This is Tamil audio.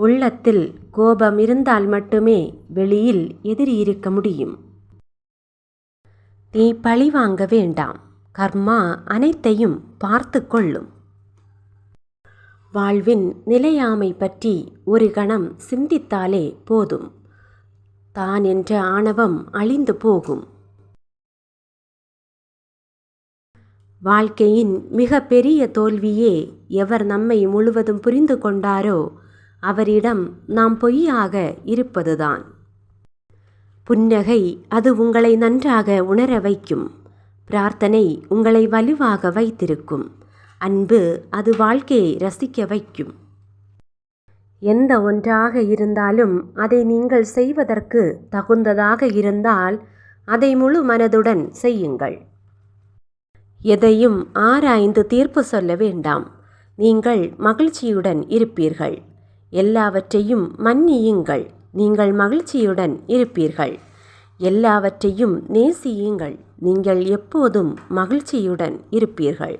உள்ளத்தில் கோபம் இருந்தால் மட்டுமே வெளியில் எதிரி இருக்க முடியும். நீ பழிவாங்க வேண்டாம். கர்மா அனைத்தையும் பார்த்து கொள்ளும். வாழ்வின் நிலையாமை பற்றி ஒரு கணம் சிந்தித்தாலே போதும். தான் என்ற ஆணவம் அழிந்து போகும். வாழ்க்கையின் மிக பெரிய தோல்வியே எவர் நம்மை முழுவதும் புரிந்து கொண்டாரோ அவரிடம் நாம் பொய்யாக இருப்பதுதான். புன்னகை அது உங்களை நன்றாக உணர வைக்கும். பிரார்த்தனை உங்களை வலுவாக வைத்திருக்கும். அன்பு அது வாழ்க்கையை ரசிக்க வைக்கும். எந்த ஒன்றாக இருந்தாலும் அதை நீங்கள் செய்வதற்கு தகுந்ததாக இருந்தால் அதை முழு மனதுடன் செய்யுங்கள். எதையும் ஆராய்ந்து தீர்ப்பு சொல்ல வேண்டாம். நீங்கள் மகிழ்ச்சியுடன் இருப்பீர்கள். எல்லாவற்றையும் மன்னியுங்கள். நீங்கள் மகிழ்ச்சியுடன் இருப்பீர்கள். எல்லாவற்றையும் நேசியுங்கள். நீங்கள் எப்போதும் மகிழ்ச்சியுடன் இருப்பீர்கள்.